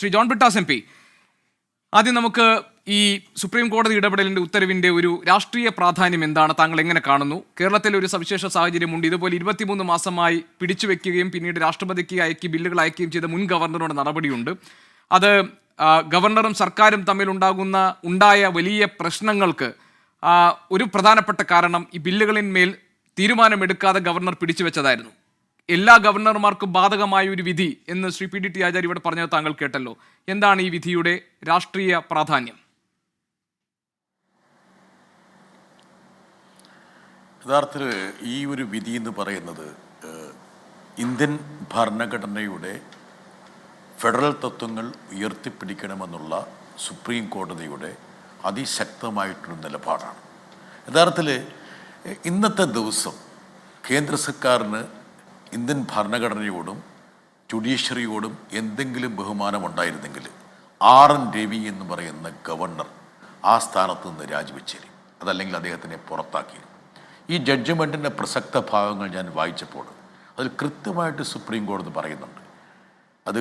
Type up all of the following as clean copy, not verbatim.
Shri John Brittas MP, ആദ്യം നമുക്ക് ഈ സുപ്രീം കോടതി ഇടപെടലിന്റെ ഉത്തരവിന്റെ ഒരു രാഷ്ട്രീയ പ്രാധാന്യം എന്താണ്, താങ്കൾ എങ്ങനെ കാണുന്നു? കേരളത്തിലെ ഒരു സവിശേഷ സാഹചര്യമുണ്ട്. ഇതുപോലെ 23 മാസമായി പിടിച്ചുവെക്കുകയും പിന്നീട് രാഷ്ട്രപതിക്ക് ബില്ലുകൾ അയക്കുകയും ചെയ്ത മുൻ ഗവർണറുടെ നടപടിയുണ്ട്. അത് ഗവർണറും സർക്കാരും ഉണ്ടായ വലിയ പ്രശ്നങ്ങൾക്ക് ഒരു പ്രധാനപ്പെട്ട കാരണം ഈ ബില്ലുകളിന്മേൽ തീരുമാനമെടുക്കാതെ ഗവർണർ പിടിച്ചുവെച്ചതായിരുന്നു. എല്ലാ ഗവർണർമാർക്കും ബാധകമായ ഒരു വിധി എന്ന് ശ്രീ PDT ആചാര്യ ഇവിടെ പറഞ്ഞത് താങ്കൾ കേട്ടല്ലോ. എന്താണ് ഈ വിധിയുടെ രാഷ്ട്രീയ പ്രാധാന്യം? യഥാർത്ഥത്തിൽ ഈ ഒരു വിധി എന്ന് പറയുന്നത് ഇന്ത്യൻ ഭരണഘടനയുടെ ഫെഡറൽ തത്വങ്ങൾ ഉയർത്തിപ്പിടിക്കണമെന്നുള്ള സുപ്രീം കോടതിയുടെ അതിശക്തമായിട്ടൊരു നിലപാടാണ്. യഥാർത്ഥത്തിൽ ഇന്നത്തെ ദിവസം കേന്ദ്ര സർക്കാരിന് ഇന്ത്യൻ ഭരണഘടനയോടും ജുഡീഷ്യറിയോടും എന്തെങ്കിലും ബഹുമാനമുണ്ടായിരുന്നെങ്കിൽ RN രവി എന്ന് പറയുന്ന ഗവർണർ ആ സ്ഥാനത്ത് നിന്ന് രാജിവെച്ചേരും, അതല്ലെങ്കിൽ അദ്ദേഹത്തിനെ പുറത്താക്കിയിരുന്നു. ഈ ജഡ്ജ്മെൻറ്റിൻ്റെ പ്രസക്ത ഭാഗങ്ങൾ ഞാൻ വായിച്ചപ്പോൾ അതിൽ കൃത്യമായിട്ട് സുപ്രീം കോടതി പറയുന്നുണ്ട്. അത്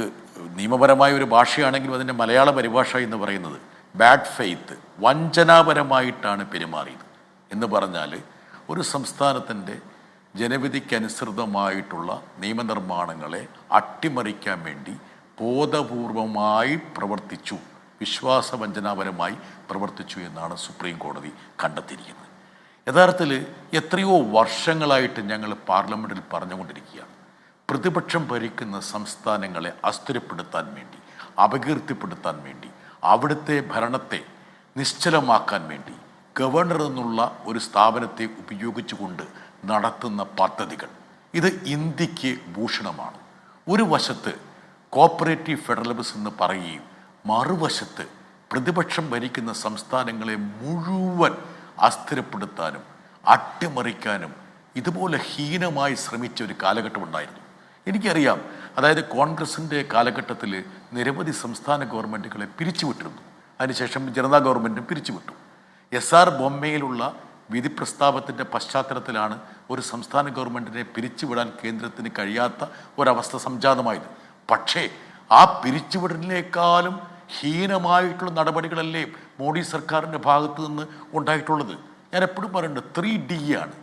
നിയമപരമായ ഒരു ഭാഷയാണെങ്കിലും അതിൻ്റെ മലയാള പരിഭാഷ എന്ന് പറയുന്നത് ബാഡ് ഫെയ്ത്ത്, വഞ്ചനാപരമായിട്ടാണ് പെരുമാറിയത് എന്ന് പറഞ്ഞാൽ ഒരു സംസ്ഥാനത്തിൻ്റെ ജനവിധിക്കനുസൃതമായിട്ടുള്ള നിയമനിർമ്മാണങ്ങളെ അട്ടിമറിക്കാൻ വേണ്ടി ബോധപൂർവമായി പ്രവർത്തിച്ചു, വിശ്വാസവഞ്ചനാപരമായി പ്രവർത്തിച്ചു എന്നാണ് സുപ്രീം കോടതി കണ്ടെത്തിയിരിക്കുന്നത്. യഥാർത്ഥത്തിൽ എത്രയോ വർഷങ്ങളായിട്ട് ഞങ്ങൾ പാർലമെൻറ്റിൽ പറഞ്ഞുകൊണ്ടിരിക്കുകയാണ്, പ്രതിപക്ഷം ഭരിക്കുന്ന സംസ്ഥാനങ്ങളെ അസ്ഥിരപ്പെടുത്താൻ വേണ്ടി, അപകീർത്തിപ്പെടുത്താൻ വേണ്ടി, അവിടുത്തെ ഭരണത്തെ നിശ്ചലമാക്കാൻ വേണ്ടി ഗവർണർ എന്നുള്ള ഒരു സ്ഥാപനത്തെ ഉപയോഗിച്ചുകൊണ്ട് നടത്തുന്ന പദ്ധതികൾ ഇത് ഇന്ത്യക്ക് ഭൂഷണമാണ്. ഒരു വശത്ത് കോപ്പറേറ്റീവ് ഫെഡറലിസം എന്ന് പറയുകയും മറുവശത്ത് പ്രതിപക്ഷം ഭരിക്കുന്ന സംസ്ഥാനങ്ങളെ മുഴുവൻ അസ്ഥിരപ്പെടുത്താനും അട്ടിമറിക്കാനും ഇതുപോലെ ഹീനമായി ശ്രമിച്ച ഒരു കാലഘട്ടം ഉണ്ടായിരുന്നു. എനിക്കറിയാം, അതായത് കോൺഗ്രസിൻ്റെ കാലഘട്ടത്തിൽ നിരവധി സംസ്ഥാന ഗവൺമെൻറ്റുകളെ പിരിച്ചുവിട്ടിരുന്നു. അതിനുശേഷം ജനതാ ഗവൺമെൻറ്റും പിരിച്ചുവിട്ടു. SR ബൊമ്മയിലുള്ള വിധി പ്രസ്താവത്തിൻ്റെ പശ്ചാത്തലത്തിലാണ് ഒരു സംസ്ഥാന ഗവൺമെൻറ്റിനെ പിരിച്ചുവിടാൻ കേന്ദ്രത്തിന് കഴിയാത്ത ഒരവസ്ഥ സംജാതമായത്. പക്ഷേ ആ പിരിച്ചുവിടലിനേക്കാളും ഹീനമായിട്ടുള്ള നടപടികളല്ലേ മോഡി സർക്കാരിൻ്റെ ഭാഗത്തു നിന്ന് ഉണ്ടായിട്ടുള്ളത്. ഞാൻ എപ്പോഴും പറയുന്നുണ്ട് 3D ആണ്.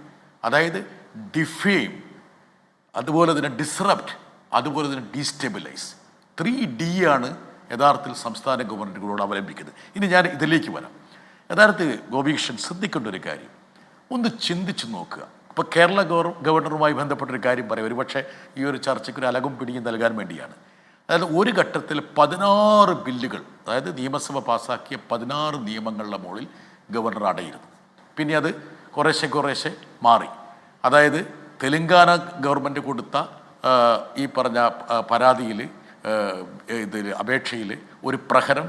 അതായത് ഡിഫെയിം, അതുപോലെ തന്നെ ഡിസ്റപ്റ്റ്, അതുപോലെ തന്നെ ഡീസ്റ്റെബിലൈസ്. 3D ആണ് യഥാർത്ഥത്തിൽ സംസ്ഥാന ഗവൺമെൻറ്റുകളോട് അവലംബിക്കുന്നത്. ഇനി ഞാൻ ഇതിലേക്ക് വരാം. യഥാർത്ഥത്തിൽ ഗോപികൃഷ്ണൻ ശ്രദ്ധിക്കേണ്ട ഒരു കാര്യം ഒന്ന് ചിന്തിച്ച് നോക്കുക. ഇപ്പോൾ കേരള ഗവർണറുമായി ബന്ധപ്പെട്ടൊരു കാര്യം പറയാം, ഒരുപക്ഷെ ഈ ഒരു ചർച്ചയ്ക്ക് ഒരു അലകും പിടിയും നൽകാൻ വേണ്ടിയാണ്. അതായത് ഒരു ഘട്ടത്തിൽ 16 ബില്ലുകൾ, അതായത് നിയമസഭ പാസ്സാക്കിയ 16 നിയമങ്ങളുടെ മുകളിൽ ഗവർണർ അടയിരുന്നു. പിന്നെ അത് കുറേശ്ശെ മാറി. അതായത് തെലങ്കാന ഗവൺമെൻറ് കൊടുത്ത ഈ പറഞ്ഞ പരാതിയിൽ അപേക്ഷയിൽ ഒരു പ്രഹരം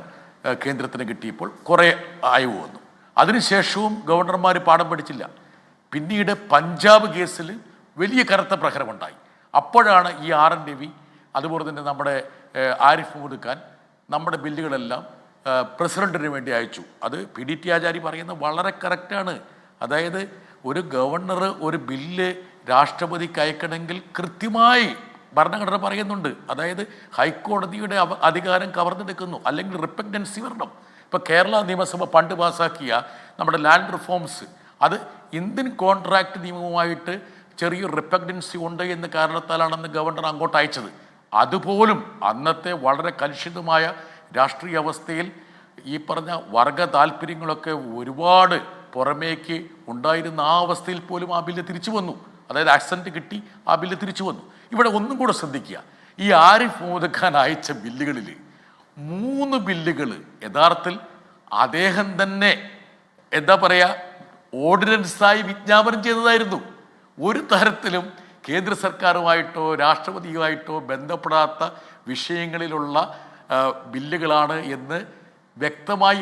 കേന്ദ്രത്തിന് കിട്ടിയപ്പോൾ കുറേ അയവ് വന്നു. അതിനുശേഷവും ഗവർണർമാർ പാഠം പഠിച്ചില്ല. പിന്നീട് പഞ്ചാബ് കേസിൽ വലിയ കനത്ത പ്രഹരമുണ്ടായി. അപ്പോഴാണ് ഈ RN രവി, അതുപോലെ തന്നെ നമ്മുടെ ആരിഫ് മുഹമ്മദ് ഖാൻ നമ്മുടെ ബില്ലുകളെല്ലാം പ്രസിഡന്റിന് വേണ്ടി അയച്ചു. അത് PDT ആചാര്യ പറയുന്നത് വളരെ കറക്റ്റാണ്. അതായത് ഒരു ഗവർണർ ഒരു ബില്ല് രാഷ്ട്രപതിക്ക് അയക്കണമെങ്കിൽ കൃത്യമായി ഭരണഘടന പറയുന്നുണ്ട്. അതായത് ഹൈക്കോടതിയുടെ അധികാരം കവർന്നെടുക്കുന്നു, അല്ലെങ്കിൽ റിപ്പഗ്നൻസി വരണം. ഇപ്പോൾ കേരള നിയമസഭ പണ്ട് പാസ്സാക്കിയ നമ്മുടെ ലാൻഡ് റിഫോംസ്, അത് ഇന്ത്യൻ കോൺട്രാക്ട് നിയമവുമായിട്ട് ചെറിയൊരു റിപ്പഗ്നൻസി ഉണ്ട് എന്ന കാരണത്താലാണെന്ന് ഗവർണർ അങ്ങോട്ട് അയച്ചത്. അതുപോലും അന്നത്തെ വളരെ കലുഷിതമായ രാഷ്ട്രീയ അവസ്ഥയിൽ ഈ പറഞ്ഞ വർഗ താല്പര്യങ്ങളൊക്കെ ഒരുപാട് പുറമേക്ക് ഉണ്ടായിരുന്ന ആ അവസ്ഥയിൽ പോലും ആ ബില്ല് തിരിച്ചു വന്നു. അതായത് അക്സെൻറ്റ് കിട്ടി ആ ബില്ല് തിരിച്ചു വന്നു. ഇവിടെ ഒന്നും കൂടെ ശ്രദ്ധിക്കുക, ഈ ആരിഫ് മുഹമ്മദ് ഖാൻ അയച്ച ബില്ലുകളിൽ 3 ബില്ലുകൾ യഥാർത്ഥത്തിൽ അദ്ദേഹം തന്നെ എന്താ പറയുക ഓർഡിനൻസായി വിജ്ഞാപനം ചെയ്തതായിരുന്നു. ഒരു തരത്തിലും കേന്ദ്ര സർക്കാരുമായിട്ടോ രാഷ്ട്രപതിയുമായിട്ടോ ബന്ധപ്പെടാത്ത വിഷയങ്ങളിലുള്ള ബില്ലുകളാണ് എന്ന് വ്യക്തമായി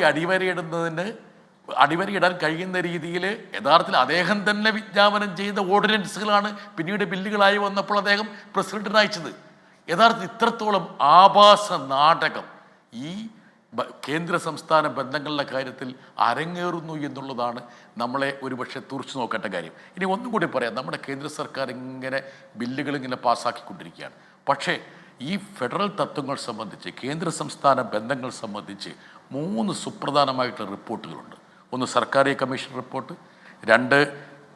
അടിവരയിടാൻ കഴിയുന്ന രീതിയിൽ യഥാർത്ഥത്തിൽ അദ്ദേഹം തന്നെ വിജ്ഞാപനം ചെയ്ത ഓർഡിനൻസുകളാണ് പിന്നീട് ബില്ലുകളായി വന്നപ്പോൾ അദ്ദേഹം പ്രസിഡന്റിന് അയച്ചത്. യഥാർത്ഥത്തിൽ ഇത്രത്തോളം ആഭാസ നാടകം ഈ കേന്ദ്ര സംസ്ഥാന ബന്ധങ്ങളുടെ കാര്യത്തിൽ അരങ്ങേറുന്നു എന്നുള്ളതാണ് നമ്മളെ ഒരുപക്ഷെ തുറച്ചു നോക്കേണ്ട കാര്യം. ഇനി ഒന്നും കൂടി പറയാം, നമ്മുടെ കേന്ദ്ര സർക്കാർ ഇങ്ങനെ ബില്ലുകൾ ഇങ്ങനെ പാസ്സാക്കിക്കൊണ്ടിരിക്കുകയാണ്. പക്ഷേ ഈ ഫെഡറൽ തത്വങ്ങൾ സംബന്ധിച്ച് കേന്ദ്ര സംസ്ഥാന ബന്ധങ്ങൾ സംബന്ധിച്ച് 3 സുപ്രധാനമായിട്ടുള്ള റിപ്പോർട്ടുകളുണ്ട്. ഒന്ന് സർക്കാർ കമ്മീഷൻ റിപ്പോർട്ട്, 2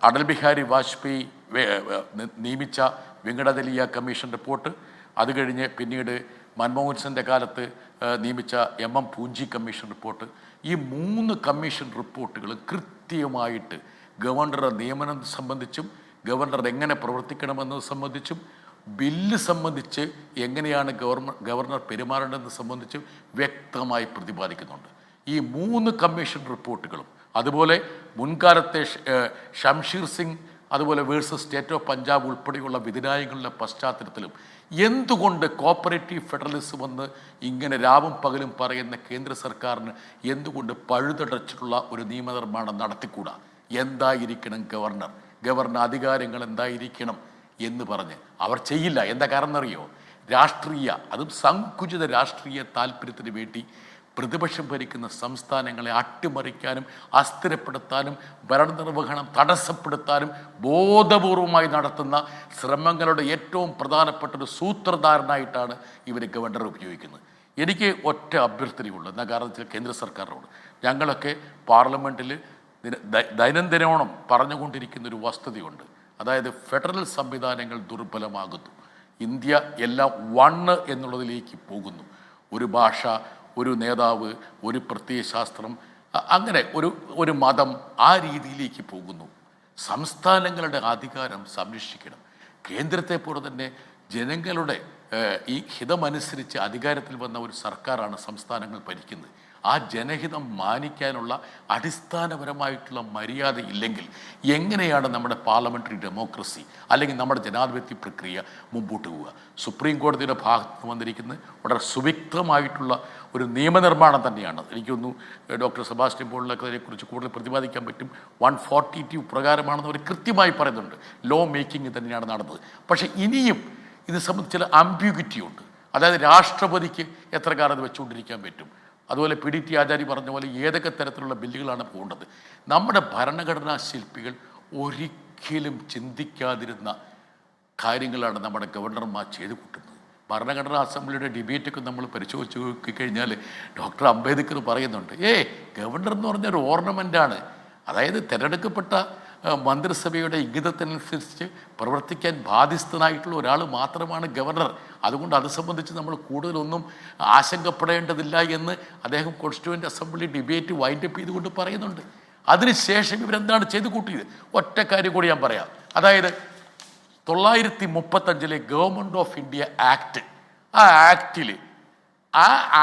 അടൽ ബിഹാരി വാജ്പേയി നിയമിച്ച വെങ്കടദലിയ കമ്മീഷൻ റിപ്പോർട്ട്, അത് കഴിഞ്ഞ് പിന്നീട് മൻമോഹൻ സിംഗിൻ്റെ കാലത്ത് നിയമിച്ച MM പൂഞ്ചി കമ്മീഷൻ റിപ്പോർട്ട്. ഈ 3 കമ്മീഷൻ റിപ്പോർട്ടുകൾ കൃത്യമായിട്ട് ഗവർണറുടെ നിയമനം സംബന്ധിച്ചും ഗവർണർ എങ്ങനെ പ്രവർത്തിക്കണമെന്നത് സംബന്ധിച്ചും ബില്ല് സംബന്ധിച്ച് എങ്ങനെയാണ് ഗവർണർ പെരുമാറേണ്ടതെന്ന് സംബന്ധിച്ചും വ്യക്തമായി പ്രതിപാദിക്കുന്നുണ്ട്. ഈ 3 കമ്മീഷൻ റിപ്പോർട്ടുകളും അതുപോലെ മുൻകാലത്തെ ഷംഷീർ സിംഗ് അതുപോലെ വേഴ്സസ് സ്റ്റേറ്റ് ഓഫ് പഞ്ചാബ് ഉൾപ്പെടെയുള്ള വിധിന്യായങ്ങളുടെ പശ്ചാത്തലത്തിലും എന്തുകൊണ്ട് കോപ്പറേറ്റീവ് ഫെഡറലിസം എന്ന് ഇങ്ങനെ രാവും പകലും പറയുന്ന കേന്ദ്ര സർക്കാരിന് എന്തുകൊണ്ട് പഴുതടച്ചിട്ടുള്ള ഒരു നിയമനിർമ്മാണം നടത്തിക്കൂടാ? എന്തായിരിക്കണം ഗവർണർ അധികാരങ്ങൾ എന്തായിരിക്കണം എന്ന് പറഞ്ഞ് അവർ ചെയ്യില്ല. എന്താ കാരണം എന്നറിയോ? അതും സങ്കുചിത രാഷ്ട്രീയ താല്പര്യത്തിന് വേണ്ടി പ്രതിപക്ഷം ഭരിക്കുന്ന സംസ്ഥാനങ്ങളെ അട്ടിമറിക്കാനും അസ്ഥിരപ്പെടുത്താനും ഭരണനിർവഹണം തടസ്സപ്പെടുത്താനും ബോധപൂർവമായി നടത്തുന്ന ശ്രമങ്ങളുടെ ഏറ്റവും പ്രധാനപ്പെട്ട ഒരു സൂത്രധാരനായിട്ടാണ് ഇവർ ഗവർണർ ഉപയോഗിക്കുന്നത്. എനിക്ക് ഒറ്റ അഭ്യർത്ഥനയുള്ളൂ. എന്നാ കാരണത്തിൽ കേന്ദ്ര സർക്കാരിനോട് ഞങ്ങളൊക്കെ പാർലമെൻറ്റിൽ ദൈനംദിനോണം പറഞ്ഞുകൊണ്ടിരിക്കുന്ന ഒരു വസ്തുതയുണ്ട്. അതായത് ഫെഡറൽ സംവിധാനങ്ങൾ ദുർബലമാകുന്നു. ഇന്ത്യ എല്ലാം വണ്ണ് എന്നുള്ളതിലേക്ക് പോകുന്നു. ഒരു ഭാഷ, ഒരു നേതാവ്, ഒരു പ്രത്യയശാസ്ത്രം, അങ്ങനെ ഒരു മതം, ആ രീതിയിലേക്ക് പോകുന്നു. സംസ്ഥാനങ്ങളുടെ അധികാരം സംരക്ഷിക്കണം. കേന്ദ്രത്തെ പോലെ തന്നെ ജനങ്ങളുടെ ഈ ഹിതമനുസരിച്ച് അധികാരത്തിൽ വന്ന ഒരു സർക്കാരാണ് സംസ്ഥാനങ്ങൾ ഭരിക്കുന്നത്. ആ ജനഹിതം മാനിക്കാനുള്ള അടിസ്ഥാനപരമായിട്ടുള്ള മര്യാദ ഇല്ലെങ്കിൽ എങ്ങനെയാണ് നമ്മുടെ പാർലമെൻ്ററി ഡെമോക്രസി അല്ലെങ്കിൽ നമ്മുടെ ജനാധിപത്യ പ്രക്രിയ മുമ്പോട്ട് പോവുക? സുപ്രീം കോടതിയുടെ ഭാഗത്ത് വന്നിരിക്കുന്നത് വളരെ സുവ്യക്തമായിട്ടുള്ള ഒരു നിയമനിർമ്മാണം തന്നെയാണ്. എനിക്കൊന്നു ഡോക്ടർ സെബാസ്റ്റ്യൻ പോളിനൊക്കെ അതിനെക്കുറിച്ച് കൂടുതൽ പ്രതിപാദിക്കാൻ പറ്റും. 142 പ്രകാരമാണെന്ന് അവർ കൃത്യമായി പറയുന്നുണ്ട്. ലോ മേക്കിംഗ് തന്നെയാണ് നടന്നത്. പക്ഷേ ഇനിയും ഇത് സംബന്ധിച്ച് ചില അംബ്യൂഗിറ്റി ഉണ്ട്. അതായത് രാഷ്ട്രപതിക്ക് എത്ര കാലം അത് വെച്ചുകൊണ്ടിരിക്കാൻ പറ്റും? അതുപോലെ PDT ആചാര്യ പറഞ്ഞ പോലെ ഏതൊക്കെ തരത്തിലുള്ള ബില്ലുകളാണ് പോകേണ്ടത്? നമ്മുടെ ഭരണഘടനാ ശില്പികൾ ഒരിക്കലും ചിന്തിക്കാതിരുന്ന കാര്യങ്ങളാണ് നമ്മുടെ ഗവർണർമാർ ചെയ്തു കൂട്ടുന്നത്. ഭരണഘടനാ അസംബ്ലിയുടെ ഡിബേറ്റൊക്കെ നമ്മൾ പരിശോധിച്ച് നോക്കിക്കഴിഞ്ഞാൽ ഡോക്ടർ അംബേദ്കർ പറയുന്നുണ്ട്, ഗവർണർ എന്ന് പറഞ്ഞൊരു ഓർണമെൻ്റാണ്. അതായത് തിരഞ്ഞെടുക്കപ്പെട്ട മന്ത്രിസഭയുടെ ഇംഗിതത്തിനനുസരിച്ച് പ്രവർത്തിക്കാൻ ബാധ്യസ്ഥനായിട്ടുള്ള ഒരാൾ മാത്രമാണ് ഗവർണർ. അതുകൊണ്ട് അത് സംബന്ധിച്ച് നമ്മൾ കൂടുതലൊന്നും ആശങ്കപ്പെടേണ്ടതില്ല എന്ന് അദ്ദേഹം കോൺസ്റ്റിറ്റ്യൂവൻ്റ് അസംബ്ലി ഡിബേറ്റ് വൈൻഡപ്പ് ചെയ്തുകൊണ്ട് പറയുന്നുണ്ട്. അതിനുശേഷം ഇവരെന്താണ് ചെയ്തു കൂട്ടിയത്? ഒറ്റ കാര്യം കൂടി ഞാൻ പറയാം. അതായത് 935 ഗവൺമെൻറ് ഓഫ് ഇന്ത്യ ആക്ട്, ആ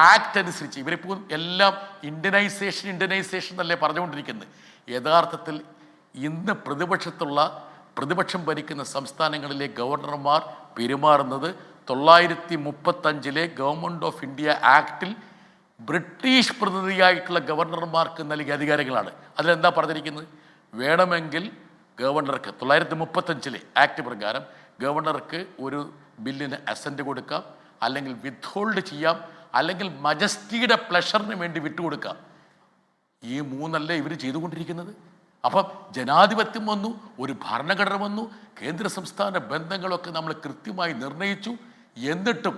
ആക്ട് അനുസരിച്ച് ഇവരിപ്പോൾ എല്ലാം ഇന്ത്യനൈസേഷൻ എന്നല്ലേ പറഞ്ഞുകൊണ്ടിരിക്കുന്നത്. യഥാർത്ഥത്തിൽ ഇന്ന് പ്രതിപക്ഷം ഭരിക്കുന്ന സംസ്ഥാനങ്ങളിലെ ഗവർണർമാർ പെരുമാറുന്നത് 935 ഗവൺമെൻറ് ഓഫ് ഇന്ത്യ ആക്ടിൽ ബ്രിട്ടീഷ് പ്രതിനിധിയായിട്ടുള്ള ഗവർണർമാർക്ക് നൽകിയ അധികാരങ്ങളാണ്. അതിലെന്താ പറഞ്ഞിരിക്കുന്നത്? വേണമെങ്കിൽ ഗവർണർക്ക് 935 ആക്ട് പ്രകാരം ഗവർണർക്ക് ഒരു ബില്ലിന് അസെൻറ്റ് കൊടുക്കാം, അല്ലെങ്കിൽ വിത്ത്ഹോൾഡ് ചെയ്യാം, അല്ലെങ്കിൽ മജസ്റ്റിയുടെ പ്ലഷറിന് വേണ്ടി വിട്ടുകൊടുക്കാം. ഈ 3 ഇവർ ചെയ്തുകൊണ്ടിരിക്കുന്നത്. അപ്പം ജനാധിപത്യം വന്നു, ഒരു ഭരണഘടന വന്നു, കേന്ദ്ര സംസ്ഥാന ബന്ധങ്ങളൊക്കെ നമ്മൾ കൃത്യമായി നിർണയിച്ചു. എന്നിട്ടും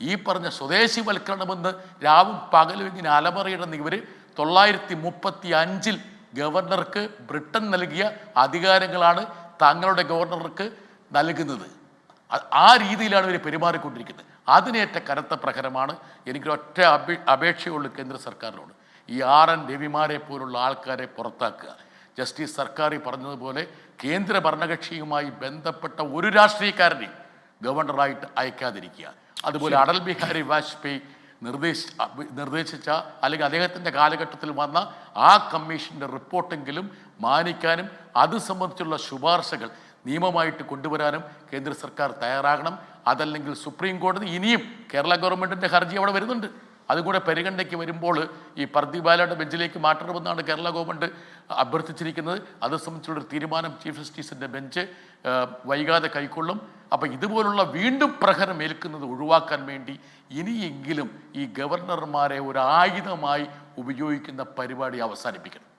ഈ പറഞ്ഞ സ്വദേശിവൽക്കരണമെന്ന് രാവും പകലും ഇങ്ങനെ അലമറിയിടുന്ന ഇവർ 935 ഗവർണർക്ക് ബ്രിട്ടൻ നൽകിയ അധികാരങ്ങളാണ് തങ്ങളുടെ ഗവർണർക്ക് നൽകുന്നത്. ആ രീതിയിലാണ് ഇവർ പെരുമാറിക്കൊണ്ടിരിക്കുന്നത്. അതിനേറ്റ കനത്ത പ്രഹരമാണ്. എനിക്കൊരൊറ്റ അപേക്ഷയുള്ളൂ കേന്ദ്ര സർക്കാരിനോട്. ഈ RN രവിമാരെ പോലുള്ള ആൾക്കാരെ പുറത്താക്കുക. ജസ്റ്റിസ് സർക്കാർ പറഞ്ഞതുപോലെ കേന്ദ്ര ഭരണകക്ഷിയുമായി ബന്ധപ്പെട്ട ഒരു രാഷ്ട്രീയക്കാരനെയും ഗവർണറായിട്ട് അയക്കാതിരിക്കുക. അതുപോലെ അടൽ ബിഹാരി വാജ്പേയി നിർദ്ദേശിച്ച അല്ലെങ്കിൽ അദ്ദേഹത്തിൻ്റെ കാലഘട്ടത്തിൽ വന്ന ആ കമ്മീഷൻ്റെ റിപ്പോർട്ടെങ്കിലും മാനിക്കാനും അത് സംബന്ധിച്ചുള്ള ശുപാർശകൾ നിയമമായിട്ട് കൊണ്ടുവരാനും കേന്ദ്ര സർക്കാർ തയ്യാറാകണം. അതല്ലെങ്കിൽ സുപ്രീം കോടതി ഇനിയും കേരള ഗവൺമെൻറ്റിൻ്റെ ഹർജി അവിടെ വരുന്നുണ്ട്. അതുകൂടെ പരിഗണനയ്ക്ക് വരുമ്പോൾ ഈ പർദീപ് ബാലയുടെ ബെഞ്ചിലേക്ക് മാറ്റണമെന്നാണ് കേരള ഗവൺമെൻറ് അഭ്യർത്ഥിച്ചിരിക്കുന്നത്. അത് സംബന്ധിച്ചുള്ളൊരു തീരുമാനം ചീഫ് ജസ്റ്റിസിൻ്റെ ബെഞ്ച് വൈകാതെ കൈക്കൊള്ളും. അപ്പോൾ ഇതുപോലുള്ള വീണ്ടും പ്രഹരം ഏൽക്കുന്നത് ഒഴിവാക്കാൻ വേണ്ടി ഇനിയെങ്കിലും ഈ ഗവർണർമാരെ ഒരു ആയുധമായി ഉപയോഗിക്കുന്ന പരിപാടി അവസാനിപ്പിക്കണം.